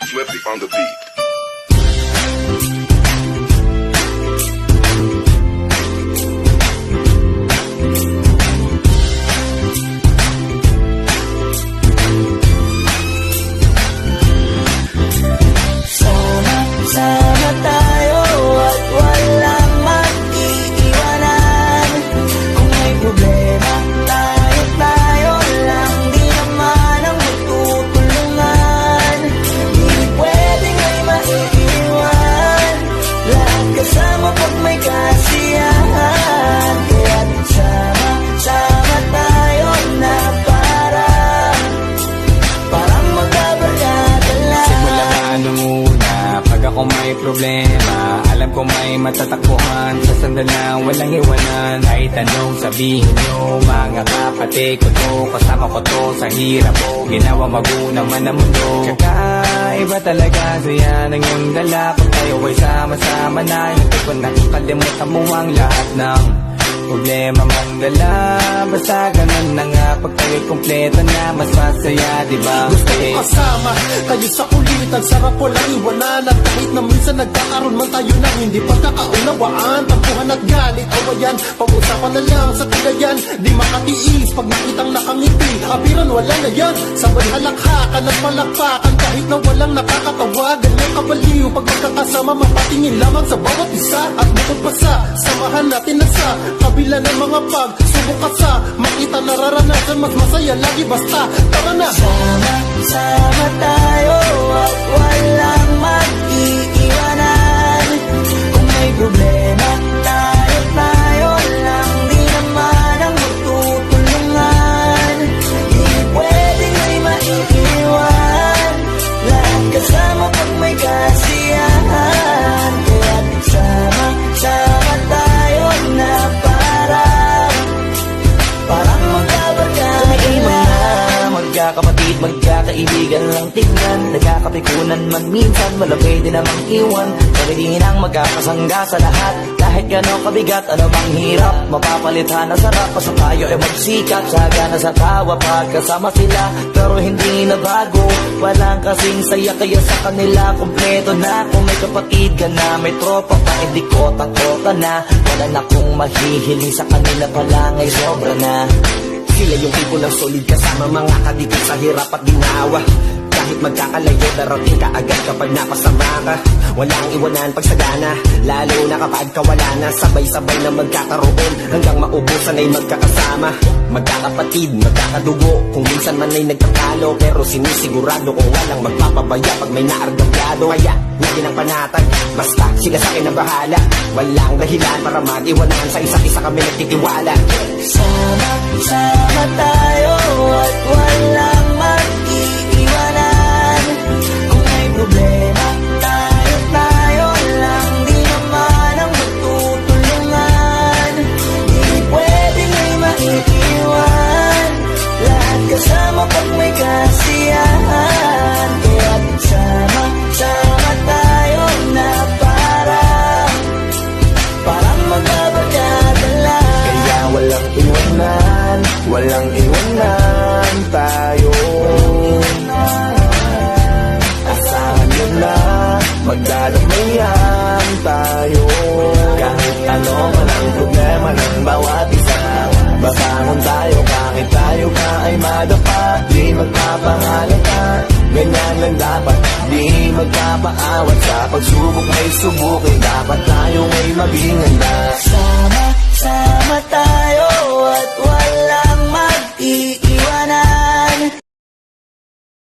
Swifty on the beat. Sama tayo at walang mag-iiwanan. Kung may problema, tayo lang, di naman ang magtutulungan. Di pwedeng may maiiwan, lahat kasama pag may kasiyahan. Kaya't sama tayo na parang magkabarkada lang. Simula na nung una, pag ako may problema, alam ko may matatakbuhan. Sa sandalang walang iwanan, kahit anong sabihin nyo, mga kapatid ko to, kasama ko to sa hirap ko, ginawa magunang man ang mundo. Kakaiba talaga, saya ng iyong dala, pag tayo ay sama-sama na, hindi ko nakakalimutan mo ang lahat ng problema mong dala. Basta ganun na nga, pag tayo'y kompleto na, mas masaya, diba? Gusto ko kasama kayo sa kulitan, sarap walang iwanan. At kahit na minsan nagkakaroon man tayo ng hindi pagkakaunawaan, tampuhan at galit, awayan, pag-usapan na lang sa kagayan. Di makatiis pag nakitang nakangiti, apiran wala na yan. Sabay halakhakan at palakpakan, kahit na walang nakakatawa. Ganyang kabaliw pag magkakasama, mapatingin lamang sa bawat isa. At bukod pa sa samahan natin na sa kabila ng mga pagsubok at sa makita nararanasan, mas masaya lagi basta tara na. Sama tayo at walang mag-iiwanan. Kung may problema, tayo lang, di naman ang magtutulungan. Di pwedeng may maiiwan, lahat kasama pag may kasiyahan. Kaya't sama tayo na parang magkabarkada lang. Magkakapatid, magkakaibigan lang tingnan, nagkakapikunan man minsan, malapit din namang iwan. Kami din ang magkakasangga sa lahat, kahit gano'ng kabigat, ano bang hirap, mapapalitan na sarap. Basta tayo ay magsikat, saga na sa tawa pagkasama sila, pero hindi na bago, walang kasing saya. Kaya sa kanila kompleto na, kung may kapatid ka na, may tropa pa, hindi kota-kota na. Wala na kong mahihiling sa kanila pa lang ay sobra na. Sila yung tipo ng solid kasama, mga kadikit sa hirap at ginawa. Kahit magkakalayo, darating ka agad kapag napasama ka. Walang iwanan pag sagana, lalo na kapag kawala na. Sabay-sabay na magkakaroon, hanggang maubusan ay magkakasama. Magkakapatid, magkakadugo, kung minsan man ay nagkakalo, pero sinisigurado kung walang magpapabaya pag may naargabyado. Kaya lagi ng panatag, basta sila sa akin na bahala. Walang dahilan para mag-iwanan, sa isa't isa kami nagtitiwala. Sama tayo at walang mag-iiwanan. Kung may problema, tayo lang, di naman ang magtutulungan. Di pwedeng may maiiwan, lahat kasama pag may kasiyahan. Kaya't sama tayo na parang magkabarkada lang. Kaya walang iwanan tayo. Asahan nyo na, magdadamayan tayo. Kahit ano man ang problema ng bawat isa, babangon tayo kahit tayo ka ay madapa. Di magpapahalata, ganyan lang dapat. Di magpapaawat sa pagsubok may subukin, dapat tayo ay maging handa.